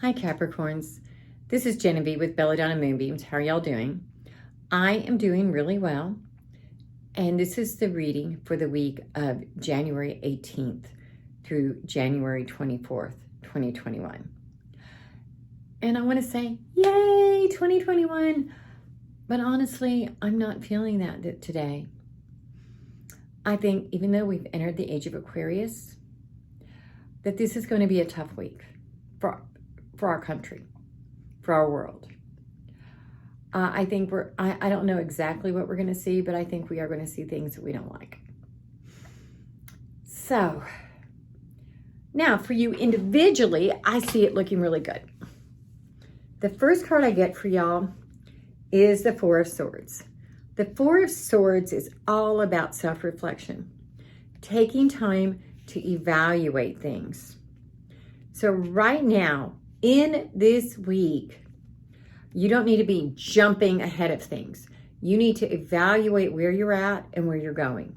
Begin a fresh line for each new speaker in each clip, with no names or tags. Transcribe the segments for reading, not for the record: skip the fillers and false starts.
Hi Capricorns, this is Genevieve with Belladonna and Moonbeams. How are y'all doing? I am doing really well, and this is the reading for the week of January 18th through January 24th, 2021. And I want to say, yay, 2021! But honestly, I'm not feeling that today. I think even though we've entered the age of Aquarius, that this is going to be a tough week for our country, for our world. I think I don't know exactly what we're going to see, but I think we are going to see things that we don't like. So now for you individually, I see it looking really good. The first card I get for y'all is the Four of Swords. The Four of Swords is all about self-reflection, taking time to evaluate things. So right now, in this week, you don't need to be jumping ahead of things. You need to evaluate where you're at and where you're going.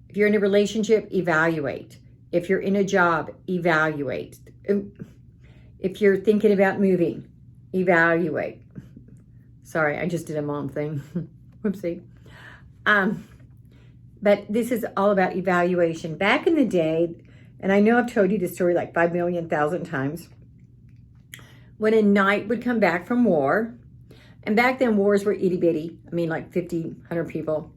If you're in a relationship, evaluate. If you're in a job, evaluate. If you're thinking about moving, evaluate. Sorry, I just did a mom thing. Whoopsie. But this is all about evaluation. Back in the day, and I know I've told you this story like 5,000,000 times, when a knight would come back from war, and back then wars were itty bitty, I mean like 50, 100 people,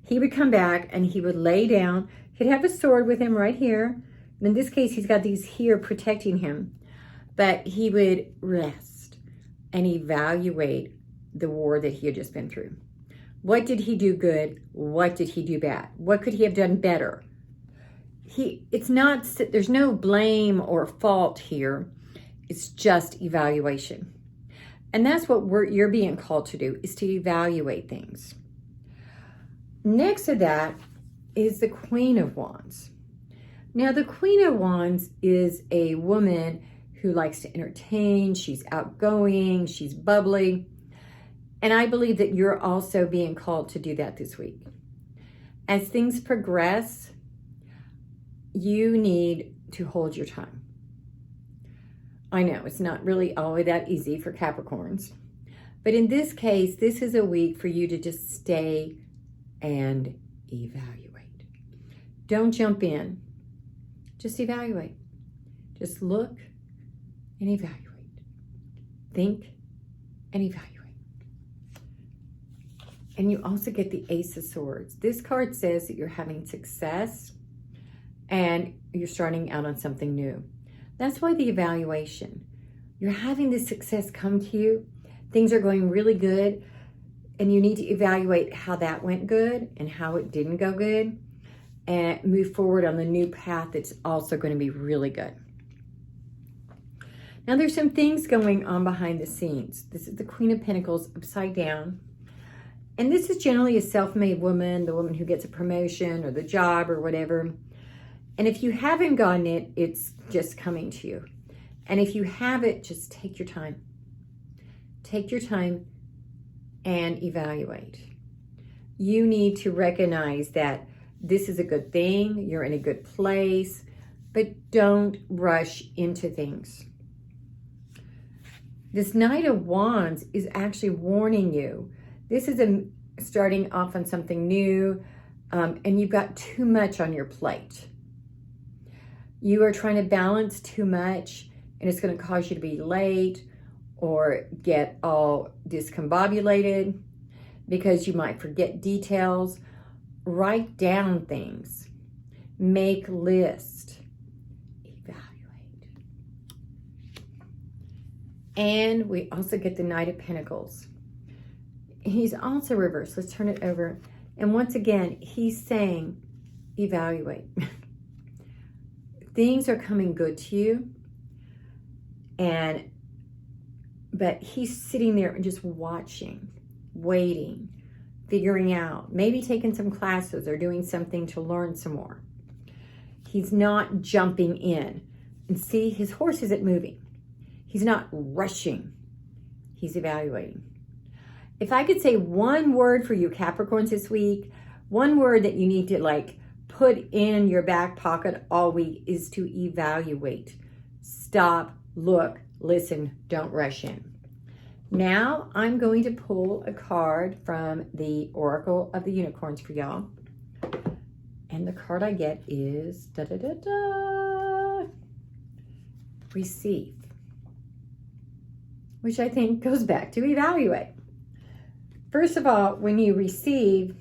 he would come back and he would lay down, he'd have a sword with him right here, and in this case he's got these here protecting him, but he would rest and evaluate the war that he had just been through. What did he do good? What did he do bad? What could he have done better? There's no blame or fault here. It's just evaluation. And that's what you're being called to do, is to evaluate things. Next to that is the Queen of Wands. Now, the Queen of Wands is a woman who likes to entertain. She's outgoing. She's bubbly. And I believe that you're also being called to do that this week. As things progress, you need to hold your tongue. I know it's not really always that easy for Capricorns, but in this case, this is a week for you to just stay and evaluate. Don't jump in. Just evaluate. Just look and evaluate. Think and evaluate. And you also get the Ace of Swords. This card says that you're having success and you're starting out on something new. That's why the evaluation. You're having this success come to you. Things are going really good. And you need to evaluate how that went good and how it didn't go good. And move forward on the new path that's also going to be really good. Now there's some things going on behind the scenes. This is the Queen of Pentacles upside down. And this is generally a self-made woman, the woman who gets a promotion or the job or whatever. And if you haven't gotten it, it's just coming to you. And if you have it, just take your time. Take your time and evaluate. You need to recognize that this is a good thing. You're in a good place, but don't rush into things. This Knight of Wands is actually warning you. This is starting off on something new, and you've got too much on your plate. You are trying to balance too much, and it's going to cause you to be late or get all discombobulated because you might forget details. Write down things. Make lists. Evaluate. And we also get the Knight of Pentacles. He's also reversed. Let's turn it over. And once again, he's saying, evaluate. Things are coming good to you. But he's sitting there and just watching, waiting, figuring out, maybe taking some classes or doing something to learn some more. He's not jumping in. And see, his horse isn't moving. He's not rushing. He's evaluating. If I could say one word for you Capricorns this week, one word that you need to put in your back pocket all week is to evaluate. Stop look, listen, don't rush in. Now I'm going to pull a card from the Oracle of the Unicorns for y'all. And the card I get is receive, which I think goes back to evaluate. First of all, when you receive,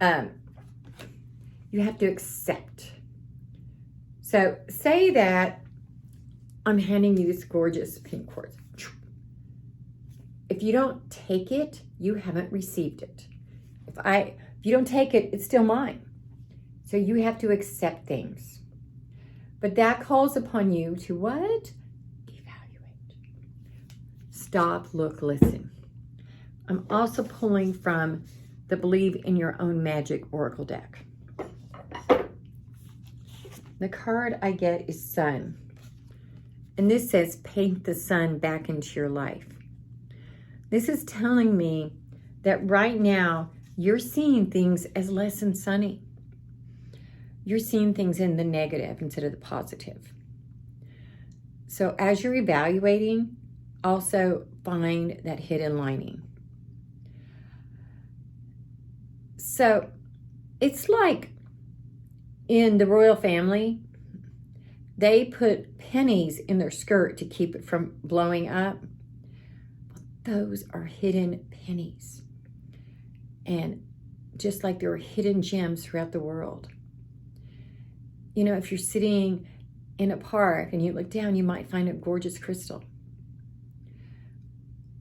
you have to accept. So say that I'm handing you this gorgeous pink quartz. If you don't take it, you haven't received it. If you don't take it, it's still mine. So you have to accept things. But that calls upon you to what? Evaluate. Stop, look, listen. I'm also pulling from the Believe in Your Own Magic Oracle deck. The card I get is Sun. And this says, paint the sun back into your life. This is telling me that right now, you're seeing things as less than sunny. You're seeing things in the negative instead of the positive. So as you're evaluating, also find that hidden lining. So it's like in the royal family, they put pennies in their skirt to keep it from blowing up. Those are hidden pennies. And just like there are hidden gems throughout the world. You know, if you're sitting in a park and you look down, you might find a gorgeous crystal.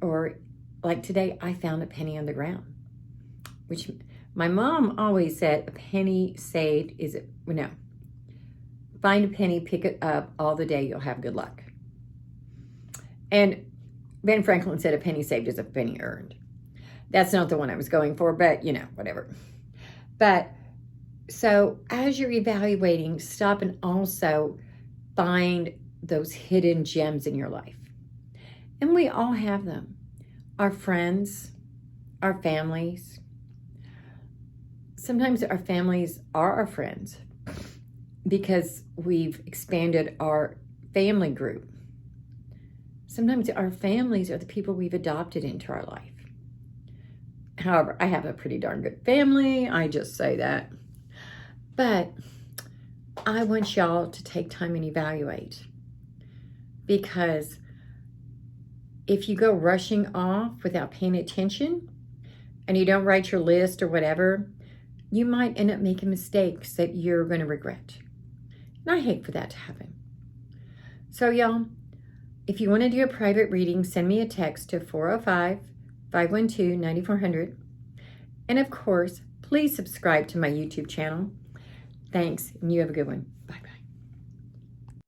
Or like today, I found a penny on the ground, which my mom always said, a penny saved is it? No. Find a penny, pick it up all the day, you'll have good luck. And Ben Franklin said a penny saved is a penny earned. That's not the one I was going for, but you know, whatever. But so as you're evaluating, stop and also find those hidden gems in your life. And we all have them. Our friends, our families. Sometimes our families are our friends because we've expanded our family group. Sometimes our families are the people we've adopted into our life. However, I have a pretty darn good family. I just say that. But I want y'all to take time and evaluate. Because if you go rushing off without paying attention and you don't write your list or whatever, you might end up making mistakes that you're going to regret. And I hate for that to happen. So y'all, if you want to do a private reading, send me a text to 405-512-9400. And of course, please subscribe to my YouTube channel. Thanks, and you have a good one. Bye-bye.